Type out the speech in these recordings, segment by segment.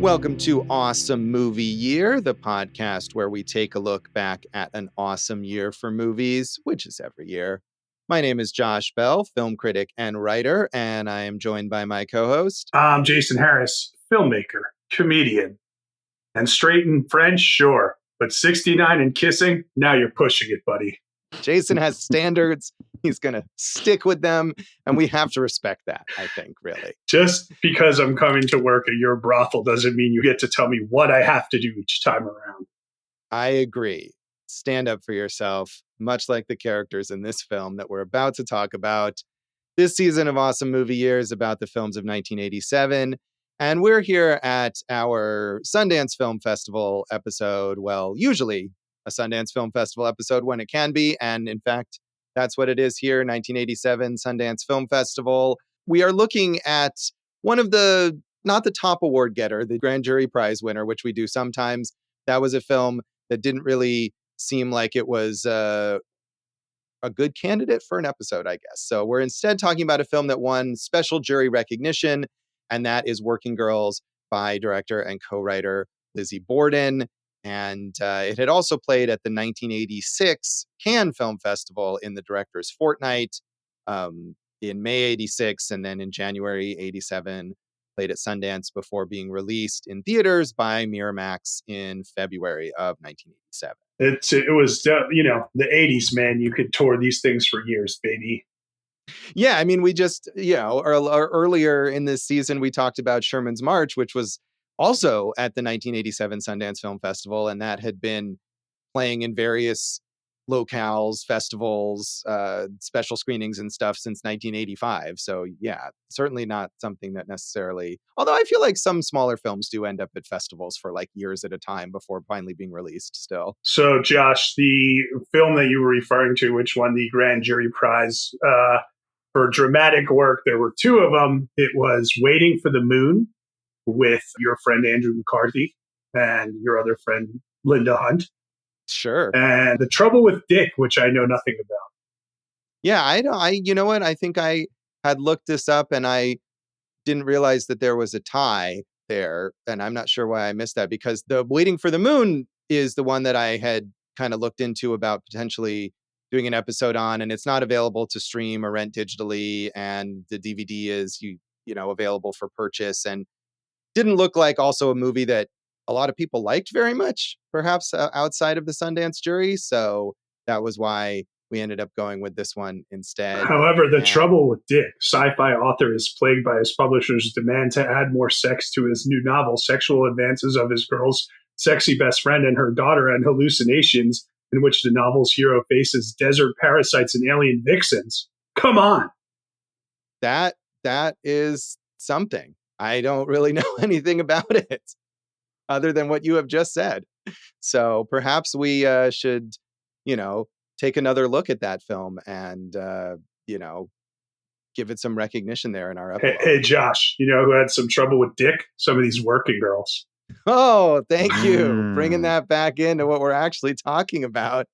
Welcome to Awesome Movie Year, the podcast where we take a look back at an awesome year for movies, which is every year. My name is Josh Bell, film critic and writer, and I am joined by my co-host. I'm Jason Harris, filmmaker, comedian, and straight and French, sure, but 69 and kissing, now you're pushing it, buddy. Jason has standards. He's going to stick with them, and we have to respect that, I think, really. Just because I'm coming to work at your brothel doesn't mean you get to tell me what I have to do each time around. I agree. Stand up for yourself, much like the characters in this film that we're about to talk about. This season of Awesome Movie Year is about the films of 1987, and we're here at our Sundance Film Festival episode. Well, usually a Sundance Film Festival episode when it can be, and in fact, that's what it is here, 1987 Sundance Film Festival. We are looking at one of the, not the top award getter, the Grand Jury Prize winner, which we do sometimes. That was a film that didn't really seem like it was a good candidate for an episode, I guess. So we're instead talking about a film that won special jury recognition, and that is Working Girls by director and co-writer Lizzie Borden. And it had also played at the 1986 Cannes Film Festival in the Directors Fortnight in May 86, and then in January 87, played at Sundance before being released in theaters by Miramax in February of 1987. It was, the 80s, man. You could tour these things for years, baby. Yeah, I mean, we just, earlier in this season, we talked about Sherman's March, which was also at the 1987 Sundance Film Festival, and that had been playing in various locales, festivals, special screenings and stuff since 1985. So yeah, certainly not something that necessarily, although I feel like some smaller films do end up at festivals for like years at a time before finally being released still. So Josh, the film that you were referring to, which won the Grand Jury Prize for dramatic work, there were two of them. It was Waiting for the Moon with your friend Andrew McCarthy and your other friend Linda Hunt. Sure. And The Trouble with Dick, which I know nothing about. Yeah, you know what? I think I had looked this up and I didn't realize that there was a tie there. And I'm not sure why I missed that, because the Waiting for the Moon is the one that I had kind of looked into about potentially doing an episode on, and it's not available to stream or rent digitally. And the DVD is, available for purchase, and didn't look like also a movie that a lot of people liked very much, perhaps outside of the Sundance jury. So that was why we ended up going with this one instead. However, The Trouble with Dick, sci-fi author is plagued by his publisher's demand to add more sex to his new novel. Sexual advances of his girl's sexy best friend and her daughter, and hallucinations in which the novel's hero faces desert parasites and alien vixens. Come on. That is something. I don't really know anything about it other than what you have just said. So perhaps we should, take another look at that film and, give it some recognition there in our episode. Hey, Josh, you know who had some trouble with Dick? Some of these Working Girls. Oh, thank you. Bringing that back into what we're actually talking about.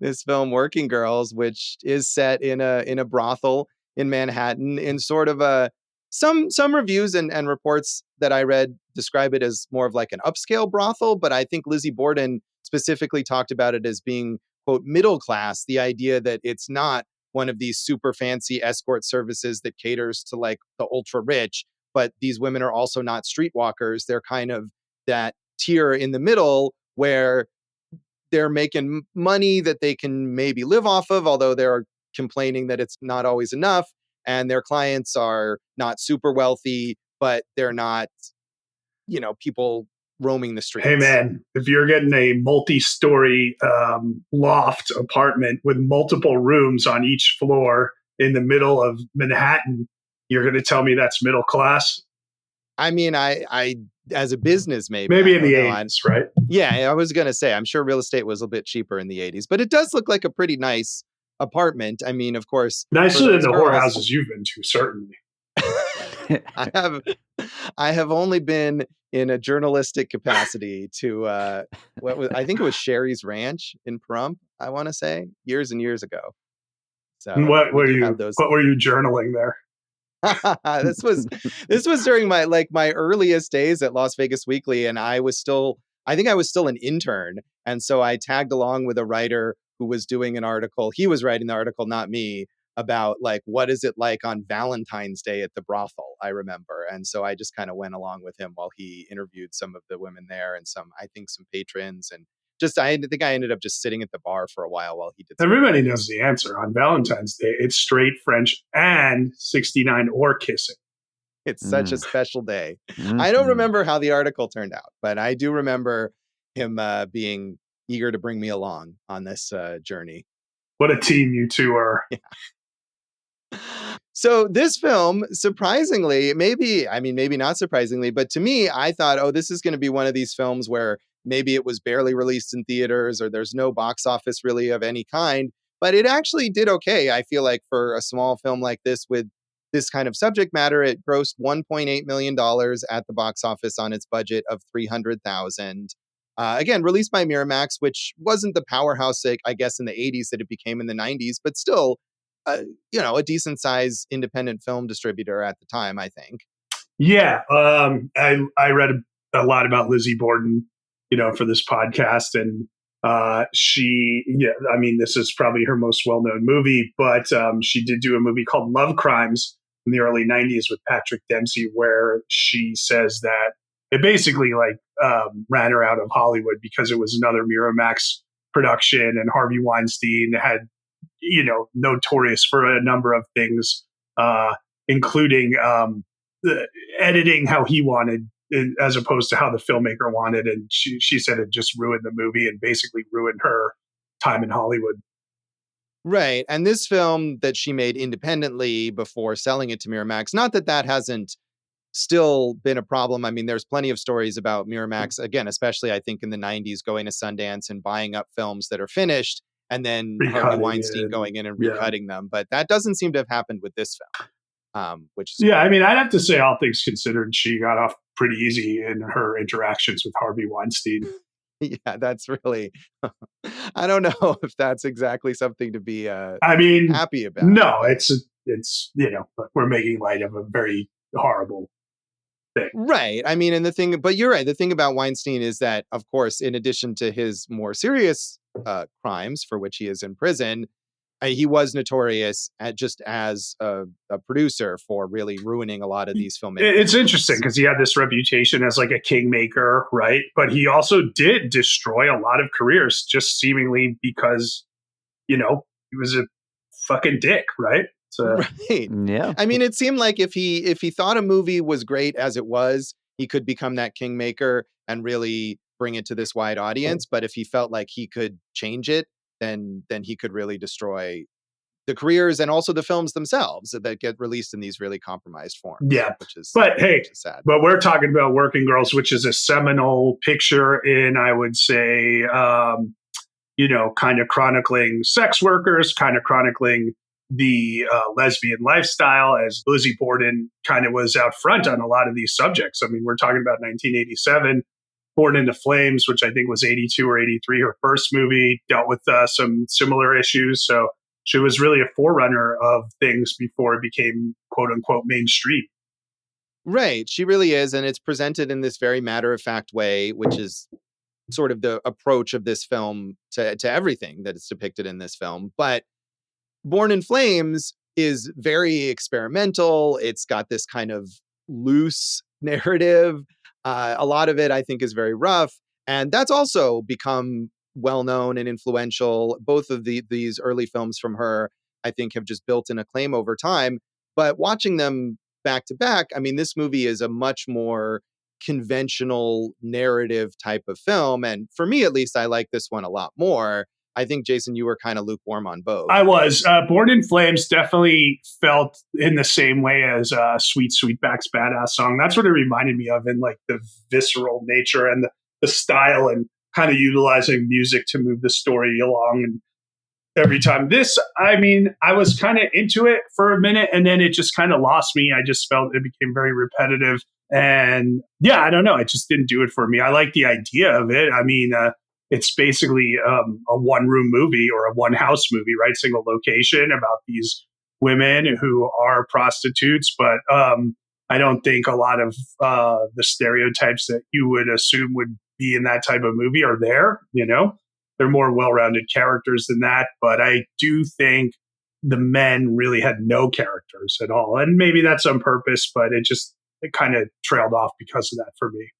This film, Working Girls, which is set in a brothel in Manhattan, in sort of a some reviews and reports that I read describe it as more of like an upscale brothel, but I think Lizzie Borden specifically talked about it as being, quote, middle class, the idea that it's not one of these super fancy escort services that caters to like the ultra rich, but these women are also not streetwalkers. They're kind of that tier in the middle where they're making money that they can maybe live off of, although they're complaining that it's not always enough. And their clients are not super wealthy, but they're not, people roaming the streets. Hey, man, if you're getting a multi-story loft apartment with multiple rooms on each floor in the middle of Manhattan, you're going to tell me that's middle class? I mean, I as a business, maybe in the 80s, right? Yeah, I was going to say, I'm sure real estate was a bit cheaper in the 80s, but it does look like a pretty nice apartment. I mean, of course, nicer than the whorehouses you've been to, certainly. I have only been in a journalistic capacity to I think it was Sherry's Ranch in Pahrump, I want to say, years and years ago. So what were you journaling there? This was during my earliest days at Las Vegas Weekly, and I think I was still an intern, and so I tagged along with a writer who was doing an article. He was writing the article, not me, about like what is it like on Valentine's Day at the brothel, I remember. And so I just kind of went along with him while he interviewed some of the women there and some patrons, and just I think I ended up just sitting at the bar for a while he did. Everybody knows the answer. On Valentine's Day, it's straight French and 69 or kissing. It's such a special day. I don't remember how the article turned out, but I do remember him being eager to bring me along on this journey. What a team you two are. Yeah. So this film, surprisingly, maybe not surprisingly, but to me, I thought, oh, this is going to be one of these films where maybe it was barely released in theaters or there's no box office really of any kind, but it actually did okay. I feel like for a small film like this with this kind of subject matter, it grossed $1.8 million at the box office on its budget of $300,000. Again, released by Miramax, which wasn't the powerhouse, I guess, in the 80s that it became in the 90s, but still, a decent sized independent film distributor at the time, I think. Yeah. I read a lot about Lizzie Borden, for this podcast. And this is probably her most well-known movie, but she did do a movie called Love Crimes in the early 90s with Patrick Dempsey, where she says that it basically ran her out of Hollywood because it was another Miramax production, and Harvey Weinstein had, notorious for a number of things, including editing how he wanted as opposed to how the filmmaker wanted. And she said it just ruined the movie and basically ruined her time in Hollywood. Right. And this film that she made independently before selling it to Miramax, not that hasn't still been a problem. I mean, there's plenty of stories about Miramax, again, especially I think in the 90s, going to Sundance and buying up films that are finished and then Harvey Weinstein going in and recutting them. But that doesn't seem to have happened with this film, which is... Yeah, I mean, I'd have to say, all things considered, she got off pretty easy in her interactions with Harvey Weinstein. Yeah, that's really... I don't know if that's exactly something to be happy about. No, but it's we're making light of a very horrible thing. Right. I mean, but you're right. The thing about Weinstein is that, of course, in addition to his more serious crimes for which he is in prison, he was notorious just as a producer for really ruining a lot of these filmmakers. It's interesting because he had this reputation as like a kingmaker, right? But he also did destroy a lot of careers just seemingly because, he was a fucking dick, right? So, right. Yeah. I mean, it seemed like if he thought a movie was great as it was, he could become that kingmaker and really bring it to this wide audience. But if he felt like he could change it, then he could really destroy the careers and also the films themselves that get released in these really compromised forms. Yeah. Which is sad. But we're talking about Working Girls, which is a seminal picture in, I would say, kind of chronicling sex workers, kind of chronicling the lesbian lifestyle, as Lizzie Borden kind of was out front on a lot of these subjects. I mean, we're talking about 1987, Born into Flames, which I think was 82 or 83. Her first movie dealt with some similar issues. So she was really a forerunner of things before it became quote unquote mainstream. Right. She really is. And it's presented in this very matter-of-fact way, which is sort of the approach of this film to everything that is depicted in this film. But Born in Flames is very experimental. It's got this kind of loose narrative. A lot of it, I think, is very rough. And that's also become well-known and influential. Both of these early films from her, I think, have just built an acclaim over time. But watching them back to back, I mean, this movie is a much more conventional narrative type of film. And for me, at least, I like this one a lot more. I think, Jason, you were kind of lukewarm on both. I was. Born in Flames definitely felt in the same way as Sweet Sweetback's Badass Song. That's what it reminded me of, in like the visceral nature and the style, and kind of utilizing music to move the story along. And every time I was kind of into it for a minute, and then it just kind of lost me. I just felt it became very repetitive. And yeah, I don't know. It just didn't do it for me. I like the idea of it. I mean, it's basically a one-room movie or a one-house movie, right? Single location about these women who are prostitutes, but I don't think a lot of the stereotypes that you would assume would be in that type of movie are there. They're more well-rounded characters than that. But I do think the men really had no characters at all, and maybe that's on purpose, but it kind of trailed off because of that for me.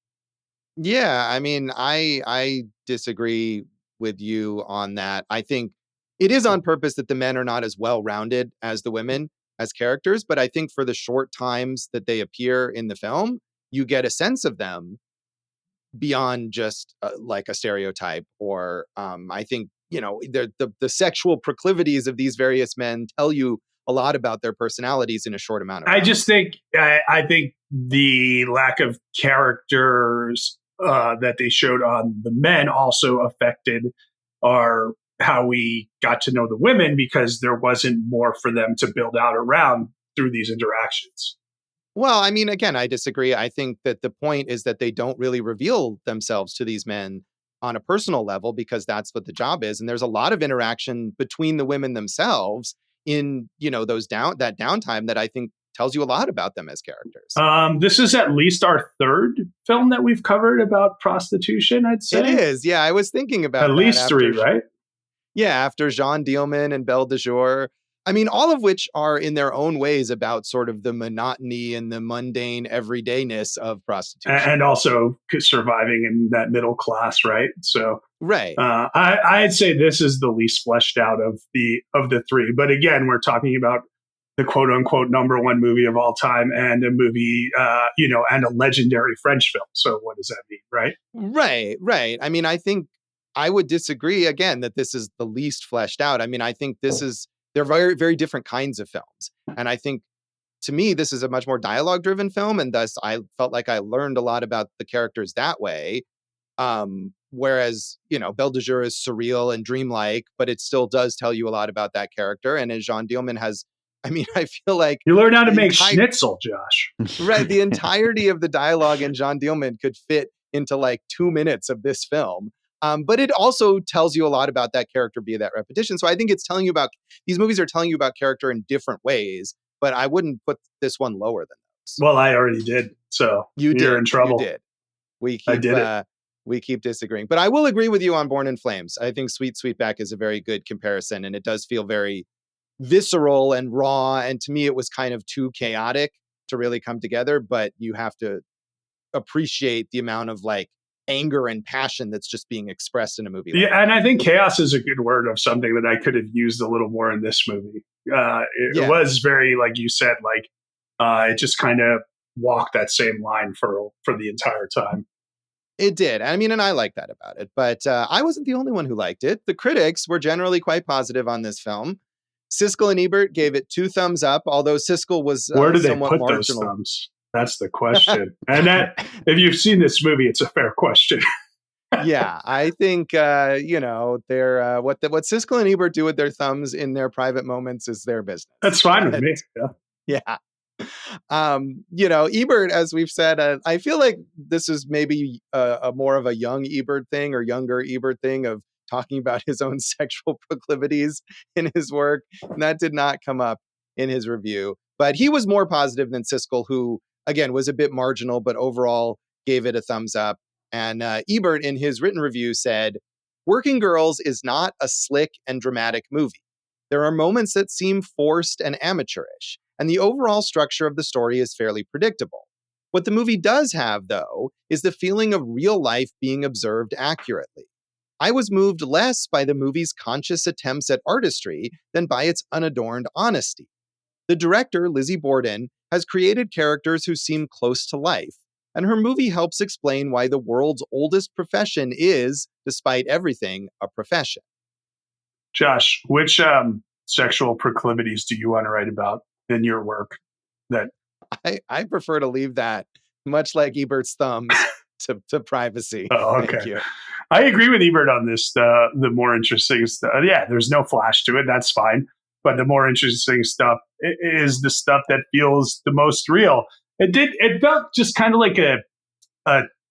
Yeah, I mean, I disagree with you on that. I think it is on purpose that the men are not as well-rounded as the women as characters, but I think for the short times that they appear in the film, you get a sense of them beyond just like a stereotype. Or I think the sexual proclivities of these various men tell you a lot about their personalities in a short amount of time. I think the lack of characters that they showed on the men also affected how we got to know the women, because there wasn't more for them to build out around through these interactions. Well, I mean, again, I disagree. I think that the point is that they don't really reveal themselves to these men on a personal level, because that's what the job is. And there's a lot of interaction between the women themselves in, that downtime that I think tells you a lot about them as characters. This is at least our third film that we've covered about prostitution, I'd say. It is. Yeah, I was thinking about at least three, right? Yeah, after Jean Dielman and Belle de Jour. I mean, all of which are in their own ways about sort of the monotony and the mundane everydayness of prostitution. And also surviving in that middle class, right? So, right. I'd say this is the least fleshed out of the three. But again, we're talking about the quote unquote number one movie of all time, and a movie, and a legendary French film. So what does that mean, right? Right. I mean, I think I would disagree again that this is the least fleshed out. I mean, I think they're very, very different kinds of films. And I think, to me, this is a much more dialogue driven film. And thus I felt like I learned a lot about the characters that way. Whereas, Belle de Jour is surreal and dreamlike, but it still does tell you a lot about that character. And as Jean Dielman has, I mean, I feel like you learn how to make schnitzel, Josh. Right. The entirety of the dialogue in Jean Dielman could fit into like 2 minutes of this film. But it also tells you a lot about that character via that repetition. So I think these movies are telling you about character in different ways, but I wouldn't put this one lower than those. Well, I already did. So you're in trouble. You did. We keep disagreeing, but I will agree with you on Born in Flames. I think Sweet Sweetback is a very good comparison, and it does feel very visceral and raw. And to me, it was kind of too chaotic to really come together, but you have to appreciate the amount of like anger and passion that's just being expressed in a movie. Yeah, and I think chaos is a good word of something that I could have used a little more in this movie. It was very, like you said, like it just kind of walked that same line for the entire time. It did. I mean, and I like that about it. But I wasn't the only one who liked it. The critics were generally quite positive on this film. Siskel and Ebert gave it 2 thumbs up, although Siskel was where do they put marginal. Those thumbs? That's the question. And that, if you've seen this movie, it's a fair question. Yeah, I think they're what Siskel and Ebert do with their thumbs in their private moments is their business. That's fine with me. Yeah. Ebert, as we've said, I feel like this is maybe a more of a young Ebert thing, or younger Ebert thing, of talking about his own sexual proclivities in his work. And that did not come up in his review, but he was more positive than Siskel, who again was a bit marginal, but overall gave it a thumbs up. And Ebert, in his written review, said, "Working Girls is not a slick and dramatic movie. There are moments that seem forced and amateurish, and the overall structure of the story is fairly predictable. What the movie does have, though, is the feeling of real life being observed accurately. I was moved less by the movie's conscious attempts at artistry than by its unadorned honesty. The director, Lizzie Borden, has created characters who seem close to life, and her movie helps explain why the world's oldest profession is, despite everything, a profession." Josh, which sexual proclivities do you want to write about in your work? That I prefer to leave that, much like Ebert's thumbs, to privacy. Oh, okay. Thank you. I agree with Ebert on this. The more interesting stuff, there's no flash to it. That's fine. But the more interesting stuff is the stuff that feels the most real. It felt just kind of like a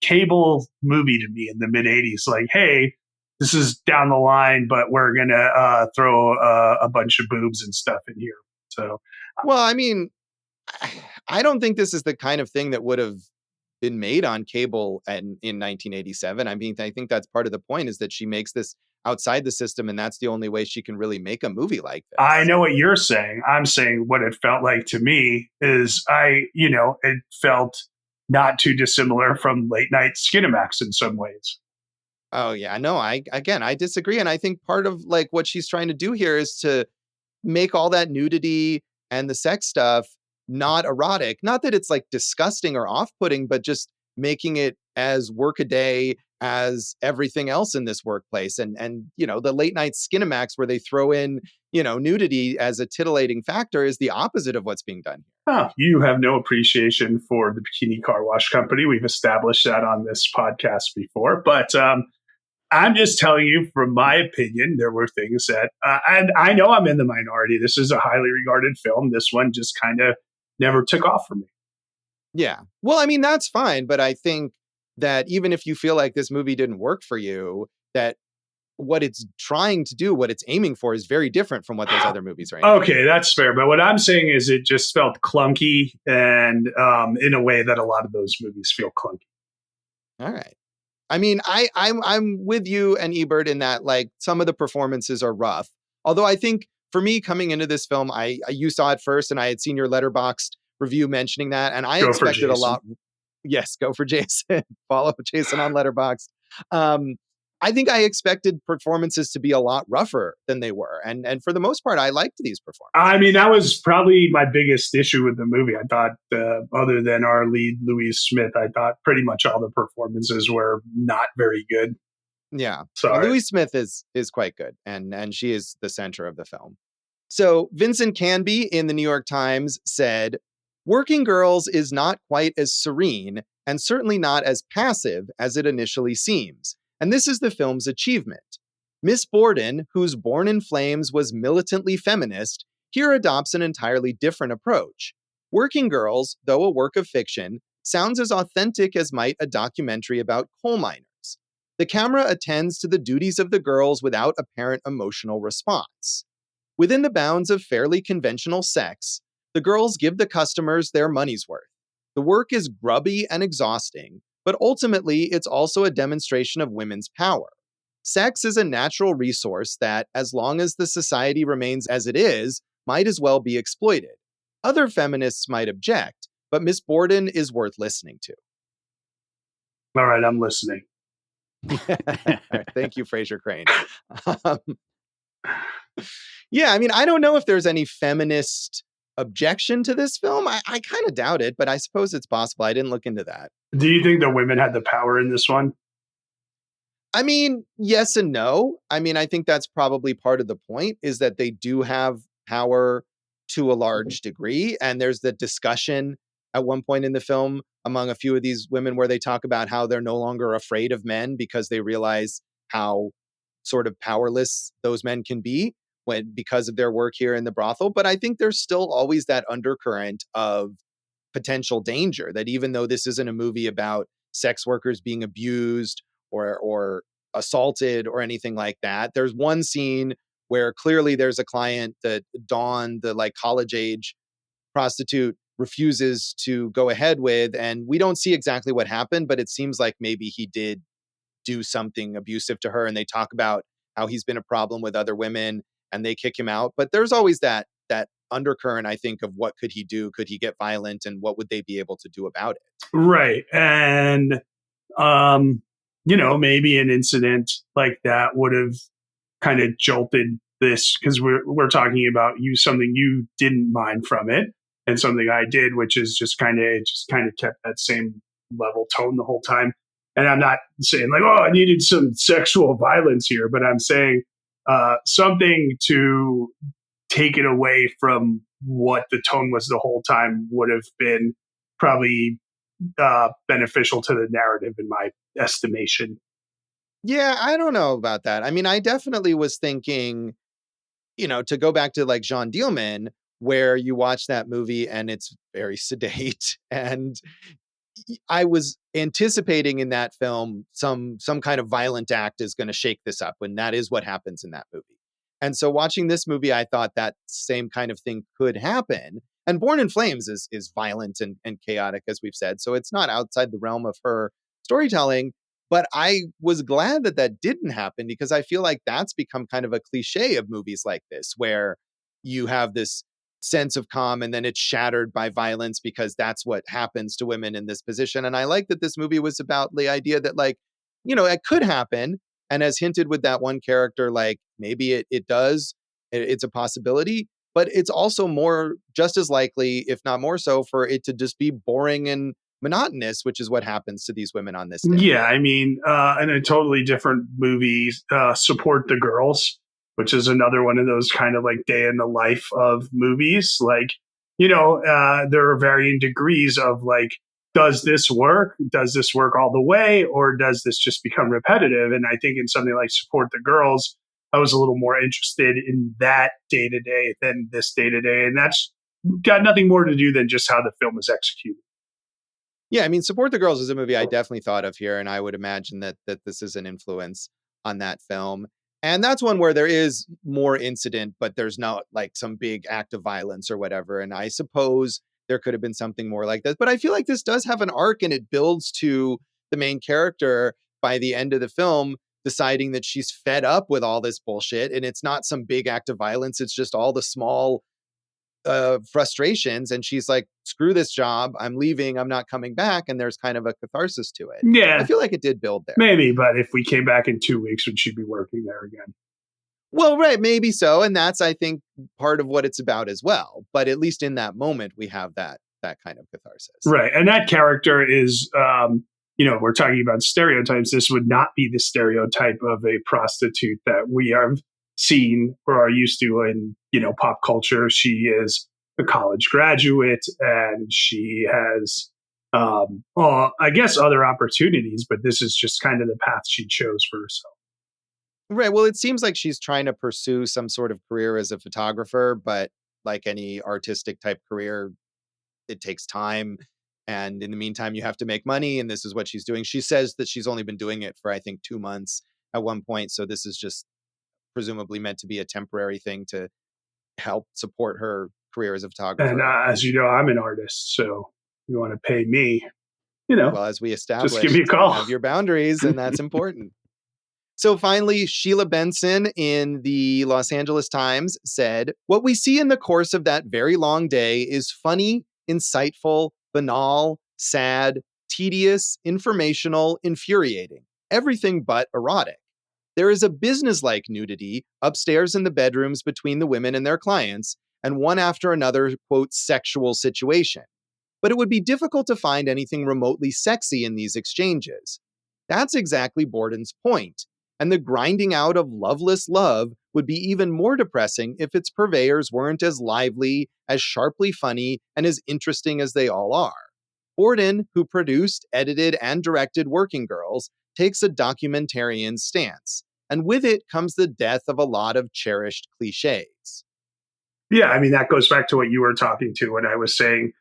cable movie to me in the mid 80s. Like, hey, this is down the line, but we're going to throw a bunch of boobs and stuff in here. So, Well, I mean, I don't think this is the kind of thing that would have been made on cable in 1987. I mean, I think that's part of the point is that she makes this outside the system, and that's the only way she can really make a movie like I this. know what you're saying. I'm saying what it felt like to me is it felt not too dissimilar from late night Skinemax in some ways. Oh yeah, no, I disagree, and I think part of like what she's trying to do here is to make all that nudity and the sex stuff not erotic. Not that it's like disgusting or off-putting, but just making it as workaday as everything else in this workplace. And the late night Skinemax where they throw in, nudity as a titillating factor is the opposite of what's being done. Oh, you have no appreciation for the Bikini Car Wash Company. We've established that on this podcast before. But I'm just telling you, from my opinion, there were things that, and I know I'm in the minority. This is a highly regarded film. This one just kind of never took off for me. Yeah. Well, I mean, that's fine. But I think that even if you feel like this movie didn't work for you, that what it's trying to do, what it's aiming for is very different from what those other movies are aiming for. Okay, that's fair. But what I'm saying is it just felt clunky and in a way that a lot of those movies feel clunky. All right. I mean, I'm with you and Ebert in that like some of the performances are rough. Although I think for me coming into this film, you saw it first and I had seen your Letterboxd review mentioning that, and I Go for expected a Jason. lot. Yes, go for Jason. Follow Jason on Letterboxd. Um, I think I expected performances to be a lot rougher than they were, and for the most part, I liked these performances. I mean, that was probably my biggest issue with the movie. I thought, other than our lead, Louise Smith, I thought pretty much all the performances were not very good. Yeah, Sorry. Louise Smith is quite good, and she is the center of the film. So Vincent Canby in the New York Times said, "Working Girls is not quite as serene and certainly not as passive as it initially seems, and this is the film's achievement. Miss Borden, whose Born in Flames was militantly feminist, here adopts an entirely different approach. Working Girls, though a work of fiction, sounds as authentic as might a documentary about coal miners. The camera attends to the duties of the girls without apparent emotional response. Within the bounds of fairly conventional sex, the girls give the customers their money's worth. The work is grubby and exhausting, but ultimately it's also a demonstration of women's power. Sex is a natural resource that, as long as the society remains as it is, might as well be exploited. Other feminists might object, but Miss Borden is worth listening to." All right, I'm listening. Thank you, Fraser Crane. Um, yeah, I mean, I don't know if there's any feminist objection to this film. I kind of doubt it, but I suppose it's possible. I didn't look into that. Do you think the women had the power in this one? I mean, yes and no. I mean, I think that's probably part of the point is that they do have power to a large degree. And there's the discussion at one point in the film among a few of these women where they talk about how they're no longer afraid of men because they realize how sort of powerless those men can be because of their work here in the brothel. But I think there's still always that undercurrent of potential danger that even though this isn't a movie about sex workers being abused or assaulted or anything like that, there's one scene where clearly there's a client that Dawn, the like college age prostitute, refuses to go ahead with, and we don't see exactly what happened, but it seems like maybe he did do something abusive to her, and they talk about how he's been a problem with other women and they kick him out. But there's always that undercurrent, I think, of what could he do? Could he get violent, and what would they be able to do about it? Right. And, um, maybe an incident like that would have kind of jolted this because we're talking about something you didn't mind from it and something I did, which is just kind of kept that same level tone the whole time. And I'm not saying like, oh, I needed some sexual violence here, but I'm saying something to take it away from what the tone was the whole time would have been probably beneficial to the narrative in my estimation. Yeah, I don't know about that. I mean, I definitely was thinking, to go back to like Jean Dielman, where you watch that movie and it's very sedate. And I was anticipating in that film some kind of violent act is going to shake this up, when that is what happens in that movie. And so watching this movie, I thought that same kind of thing could happen. And Born in Flames is violent and chaotic, as we've said. So it's not outside the realm of her storytelling. But I was glad that that didn't happen, because I feel like that's become kind of a cliche of movies like this, where you have this sense of calm and then it's shattered by violence, because that's what happens to women in this position. And I like that this movie was about the idea that, like, it could happen. And as hinted with that one character, like, maybe it does, it's a possibility, but it's also just as likely, if not more so, for it to just be boring and monotonous, which is what happens to these women on this day. Yeah, I mean, in a totally different movie, Support the Girls, which is another one of those kind of like day in the life of movies. Like, there are varying degrees of like, does this work? Does this work all the way? Or does this just become repetitive? And I think in something like Support the Girls, I was a little more interested in that day to day than this day to day. And that's got nothing more to do than just how the film is executed. Yeah, I mean, Support the Girls is a movie I definitely thought of here, and I would imagine that this is an influence on that film. And that's one where there is more incident, but there's not like some big act of violence or whatever. And I suppose there could have been something more like this. But I feel like this does have an arc, and it builds to the main character by the end of the film deciding that she's fed up with all this bullshit. And it's not some big act of violence. It's just all the small frustrations, and she's like, screw this job, I'm leaving, I'm not coming back. And there's kind of a catharsis to it. I Yeah, feel like it did build there. maybe, but if we came back in 2 weeks, would she be working there again? Well, right, maybe so. And that's, I think, part of what it's about as well. But at least in that moment, we have that kind of catharsis. Right. And that character is, we're talking about stereotypes. This would not be the stereotype of a prostitute that we have seen or are used to in, pop culture. She is a college graduate and she has, I guess, other opportunities, but this is just kind of the path she chose for herself. Right. Well, it seems like she's trying to pursue some sort of career as a photographer, but like any artistic type career, it takes time. And in the meantime, you have to make money. And this is what she's doing. She says that she's only been doing it for, I think, 2 months at one point. So this is just presumably meant to be a temporary thing to help support her career as a photographer. And as you know, I'm an artist. So you want to pay me, well, as we established, just give me a call. You have your boundaries, and that's important. So finally, Sheila Benson in the Los Angeles Times said, "What we see in the course of that very long day is funny, insightful, banal, sad, tedious, informational, infuriating, everything but erotic. There is a businesslike nudity upstairs in the bedrooms between the women and their clients, and one after another, quote, sexual situation. But it would be difficult to find anything remotely sexy in these exchanges. That's exactly Borden's point. And the grinding out of loveless love would be even more depressing if its purveyors weren't as lively, as sharply funny, and as interesting as they all are. Borden, who produced, edited, and directed Working Girls, takes a documentarian stance. And with it comes the death of a lot of cherished cliches." Yeah, I mean, that goes back to what you were talking to when I was saying,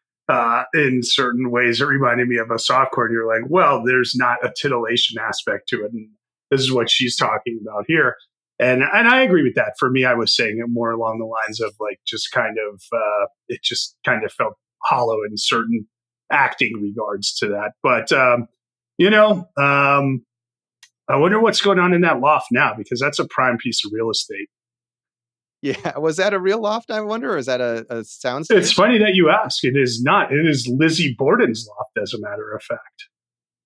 in certain ways, it reminded me of a softcore. And you're like, well, there's not a titillation aspect to it. And this is what she's talking about here. And I agree with that. For me, I was saying it more along the lines of like, just kind of, it just kind of felt hollow in certain acting regards to that. But, I wonder what's going on in that loft now, because that's a prime piece of real estate. Yeah, was that a real loft, I wonder, or is that a soundstage? It's funny that you ask. It is not. It is Lizzie Borden's loft, as a matter of fact.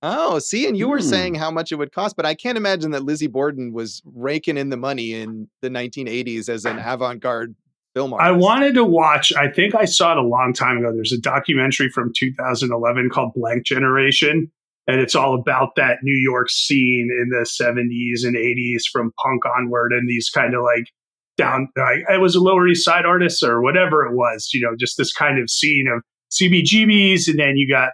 Oh, see, and you were saying how much it would cost, but I can't imagine that Lizzie Borden was raking in the money in the 1980s as an avant-garde film artist. I wanted to watch, I think I saw it a long time ago. There's a documentary from 2011 called Blank Generation, and it's all about that New York scene in the 70s and 80s from punk onward, and these kind of like it was a Lower East Side artist or whatever it was, just this kind of scene of CBGBs. And then you got,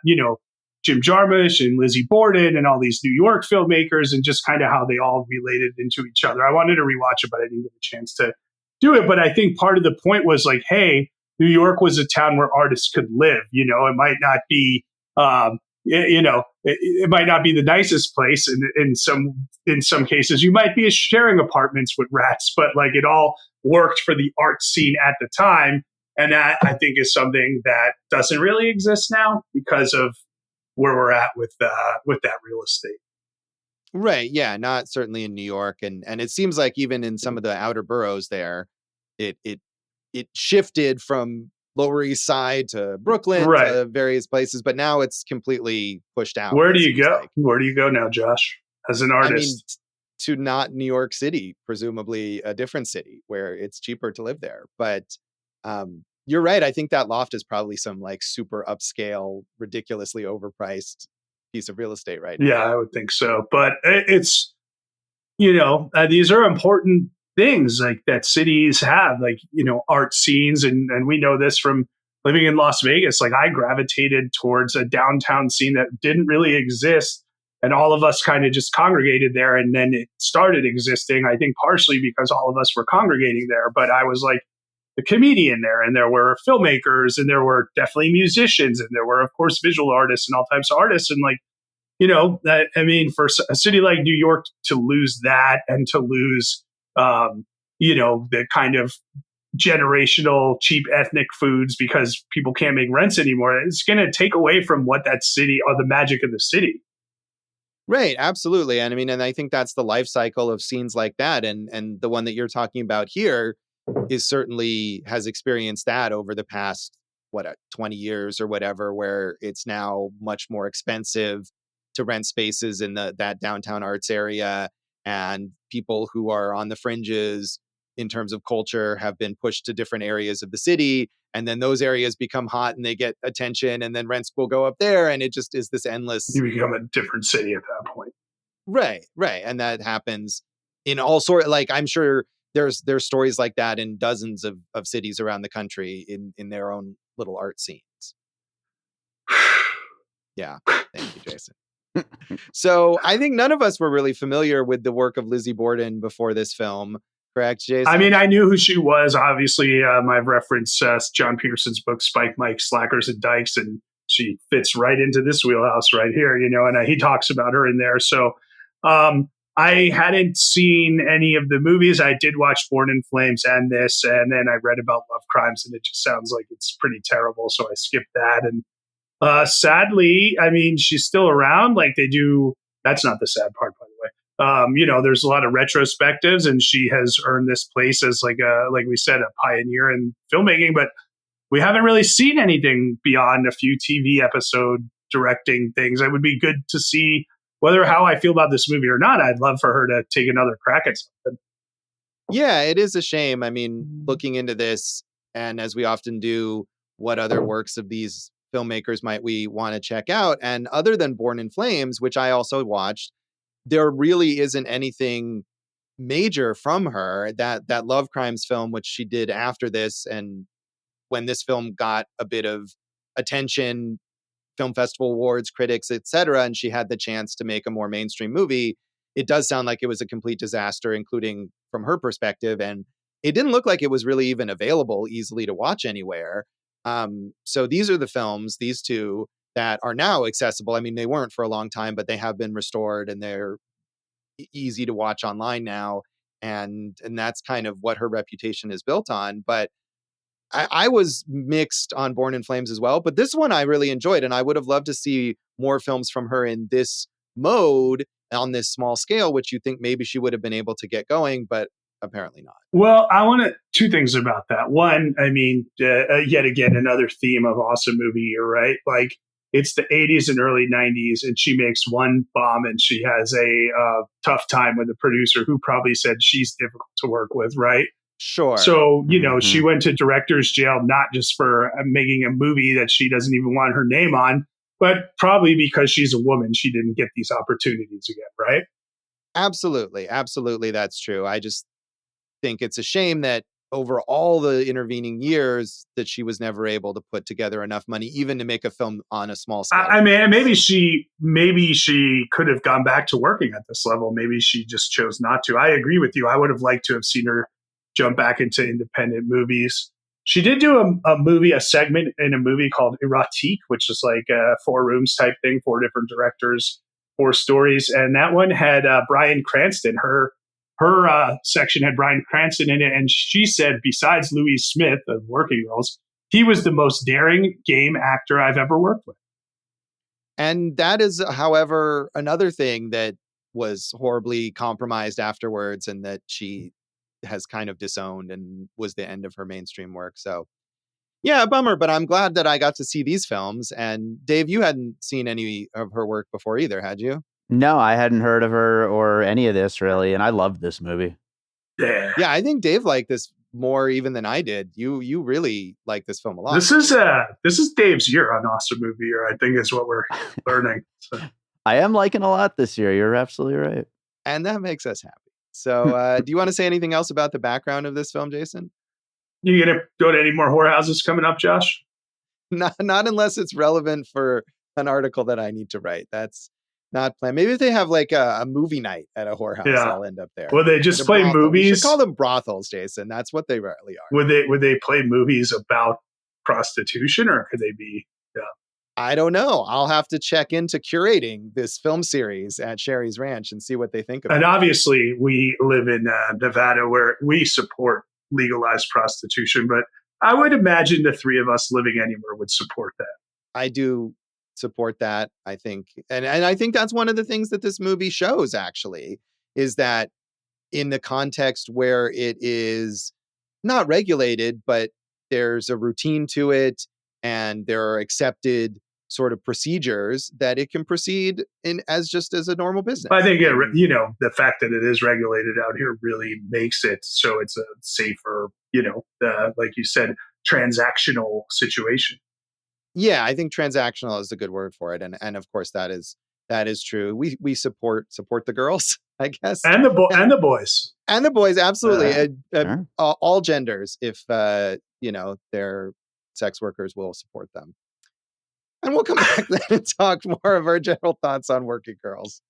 Jim Jarmusch and Lizzie Borden and all these New York filmmakers, and just kind of how they all related into each other. I wanted to rewatch it, but I didn't get a chance to do it. But I think part of the point was like, hey, New York was a town where artists could live. It might not be, it might not be the nicest place. In some cases, you might be sharing apartments with rats, but like it all worked for the art scene at the time. And that, I think, is something that doesn't really exist now because of where we're at with that real estate. Right. Yeah. Not certainly in New York. And it seems like even in some of the outer boroughs there, it it it shifted from Lower East Side to Brooklyn Right. to various places, but now it's completely pushed out. Where It do you seems go? like. Where do you go now, Josh, as an I mean, artist? to not New York City, presumably a different city where it's cheaper to live there. But you're right. I think that loft is probably some like super upscale, ridiculously overpriced piece of real estate right Yeah, now. I would think so. But it's, these are important things like that cities have, like, art scenes. And we know this from living in Las Vegas. Like, I gravitated towards a downtown scene that didn't really exist. And all of us kind of just congregated there. And then it started existing, I think, partially because all of us were congregating there. But I was like the comedian there, and there were filmmakers, and there were definitely musicians, and there were, of course, visual artists and all types of artists. And like, I mean, for a city like New York to lose that and to lose, the kind of generational cheap ethnic foods because people can't make rents anymore, it's going to take away from what that city or the magic of the city. Right, absolutely. And I mean, and I think that's the life cycle of scenes like that. And the one that you're talking about here is certainly has experienced that over the past 20 years or whatever, where it's now much more expensive to rent spaces in that downtown arts area, and people who are on the fringes in terms of culture have been pushed to different areas of the city, and then those areas become hot and they get attention, and then rents will go up there, and it just is this endless. You become a different city at that point. Right, and that happens in all sort. Like, I'm sure there's stories like that in dozens of cities around the country in their own little art scenes. Yeah, thank you, Jason. So I think none of us were really familiar with the work of Lizzie Borden before this film, correct, I Jason? mean, I knew who she was. Obviously, I've referenced John Pearson's book, Spike, Mike, Slackers, and Dykes, and she fits right into this wheelhouse right here, and he talks about her in there. So I hadn't seen any of the movies. I did watch Born in Flames and this, and then I read about Love Crimes, and it just sounds like it's pretty terrible. So I skipped that. And sadly, I mean, she's still around. Like, they do. That's not the sad part, by the way. There's a lot of retrospectives, and she has earned this place as like we said, a pioneer in filmmaking. But we haven't really seen anything beyond a few TV episode directing things. It would be good to see whether how I feel about this movie or not. I'd love for her to take another crack at something. Yeah, it is a shame. I mean, looking into this, and as we often do, what other works of these filmmakers might we want to check out? And other than Born in Flames, which I also watched, there really isn't anything major from her. That Love Crimes film, which she did after this, and when this film got a bit of attention, film festival awards, critics, etc., and she had the chance to make a more mainstream movie, it does sound like it was a complete disaster, including from her perspective. And it didn't look like it was really even available easily to watch anywhere. So these are the films, these two, that are now accessible. I mean, they weren't for a long time, but they have been restored, and they're easy to watch online now. And that's kind of what her reputation is built on. But I was mixed on Born in Flames as well, but this one I really enjoyed, and I would have loved to see more films from her in this mode on this small scale, which you think maybe she would have been able to get going, but apparently not. Well, I want to two things about that. One, I mean, yet again, another theme of awesome movie year, right? Like, it's the 80s and early 90s, and she makes one bomb, and she has a tough time with a producer who probably said she's difficult to work with, right? Sure. So, she went to director's jail, not just for making a movie that she doesn't even want her name on, but probably because she's a woman, she didn't get these opportunities again, right? Absolutely, that's true. I just think it's a shame that over all the intervening years that she was never able to put together enough money even to make a film on a small scale. I mean, maybe she could have gone back to working at this level. Maybe she just chose not to. I agree with you. I would have liked to have seen her jump back into independent movies. She did do a segment in a movie called Erotique, which is like a 4 rooms type thing, 4 different directors, 4 stories. And that one had Bryan Cranston, her her section had Bryan Cranston in it, and she said, besides Louise Smith of Working Girls, he was the most daring game actor I've ever worked with. And that is, however, another thing that was horribly compromised afterwards and that she has kind of disowned and was the end of her mainstream work. So, yeah, a bummer, but I'm glad that I got to see these films. And Dave, you hadn't seen any of her work before either, had you? No, I hadn't heard of her or any of this really, and I loved this movie. Yeah, I think Dave liked this more even than I did. You really like this film a lot. This is Dave's year on Awesome Movie Year, I think, is what we're learning. So. I am liking a lot this year. You're absolutely right. And that makes us happy. So do you want to say anything else about the background of this film, Jason? You gonna go to any more whorehouses coming up, Josh? Not unless it's relevant for an article that I need to write. That's not planned. Maybe if they have like a movie night at a whorehouse, I'll end up there. Would they just play movies? You should call them brothels, Jason. That's what they rarely are. Would they play movies about prostitution, or could they be? Yeah. I don't know. I'll have to check into curating this film series at Sherry's Ranch and see what they think about it. And obviously, we live in Nevada, where we support legalized prostitution, but I would imagine the three of us living anywhere would support that. I do support that, I think. And I think that's one of the things that this movie shows, actually, is that in the context where it is not regulated, but there's a routine to it and there are accepted sort of procedures, that it can proceed as a normal business. I think, the fact that it is regulated out here really makes it so it's a safer, like you said, transactional situation. Yeah, I think transactional is a good word for it. And of course that is true. We support the girls, I guess. And the boys. And the boys, absolutely. Sure. All genders, if their sex workers, will support them. And we'll come back then and talk more of our general thoughts on Working Girls.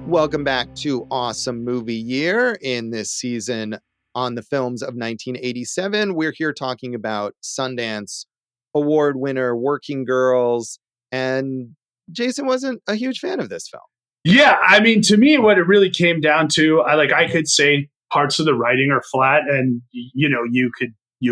Welcome back to Awesome Movie Year. In this season on the films of 1987, we're here talking about Sundance Award winner Working Girls. And Jason wasn't a huge fan of this film. Yeah, I mean, to me, what it really came down to, I could say parts of the writing are flat, and you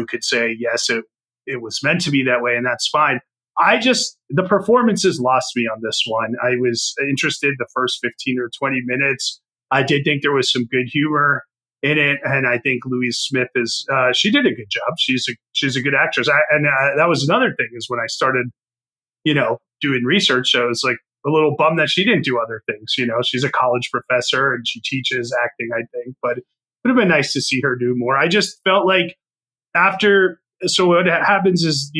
could say yes, it was meant to be that way, and that's fine. The performances lost me on this one. I was interested the first 15 or 20 minutes. I did think there was some good humor in it, and I think Louise Smith she did a good job. She's a good actress. That was another thing, is when I started, doing research, I was like a little bummed that she didn't do other things. She's a college professor and she teaches acting, I think, but it would have been nice to see her do more. I just felt like so what happens is,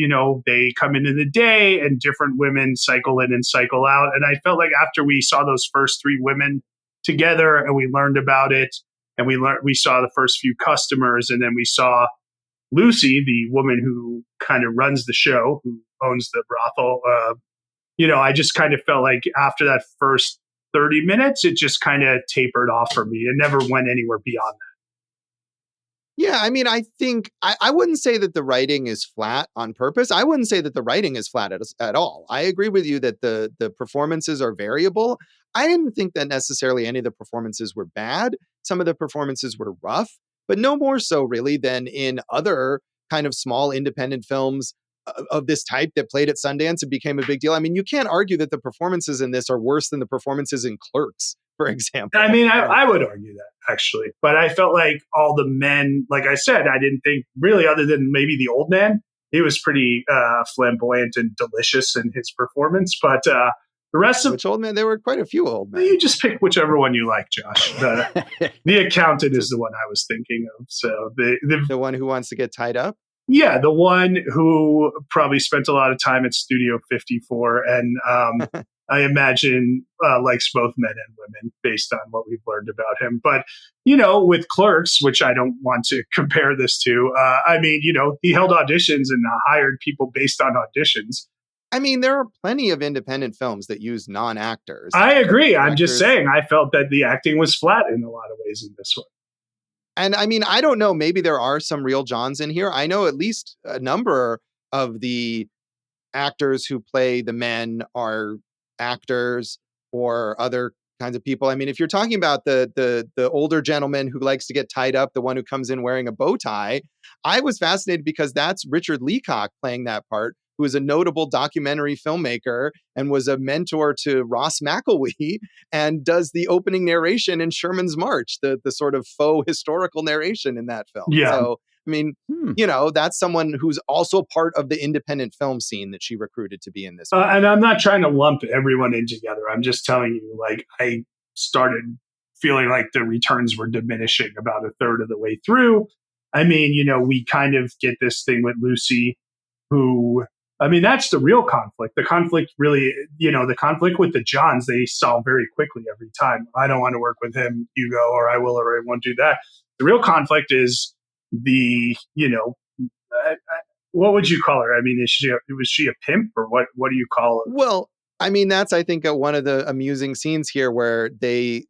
they come in the day and different women cycle in and cycle out. And I felt like after we saw those first three women together and we learned about it, and we saw the first few customers, and then we saw Lucy, the woman who kind of runs the show, who owns the brothel, I just kind of felt like after that first 30 minutes, it just kind of tapered off for me. It never went anywhere beyond that. Yeah, I mean, I think I wouldn't say that the writing is flat on purpose. I wouldn't say that the writing is flat at all. I agree with you that the performances are variable. I didn't think that necessarily any of the performances were bad. Some of the performances were rough, but no more so really than in other kind of small independent films of this type that played at Sundance and became a big deal. I mean, you can't argue that the performances in this are worse than the performances in Clerks, for example. I mean, I would argue that, actually. But I felt like all the men, like I said, I didn't think really, other than maybe the old man, he was pretty flamboyant and delicious in his performance. But the rest of... Which old man? There were quite a few old men. You just pick whichever one you like, Josh. The accountant is the one I was thinking of. So the one who wants to get tied up? Yeah, the one who probably spent a lot of time at Studio 54 and I imagine likes both men and women based on what we've learned about him. But, with Clerks, which I don't want to compare this to, he held auditions and hired people based on auditions. I mean, there are plenty of independent films that use non-actors. I agree. I'm just saying, I felt that the acting was flat in a lot of ways in this one. And I mean, I don't know, maybe there are some real Johns in here. I know at least a number of the actors who play the men are actors or other kinds of people. I mean, if you're talking about the older gentleman who likes to get tied up, the one who comes in wearing a bow tie, I was fascinated because that's Richard Leacock playing that part, who is a notable documentary filmmaker and was a mentor to Ross McElwee and does the opening narration in Sherman's March, the sort of faux historical narration in that film. Yeah. So, I mean, that's someone who's also part of the independent film scene that she recruited to be in this movie. And I'm not trying to lump everyone in together. I'm just telling you, like, I started feeling like the returns were diminishing about a third of the way through. I mean, we kind of get this thing with Lucy, who, I mean, that's the real conflict. The conflict really, the conflict with the Johns, they solve very quickly every time. I don't want to work with him, you go, or I will, or I won't do that. The real conflict is what would you call her? I mean, was she a pimp, or what do you call her? Well, I mean, that's, I think, one of the amusing scenes here where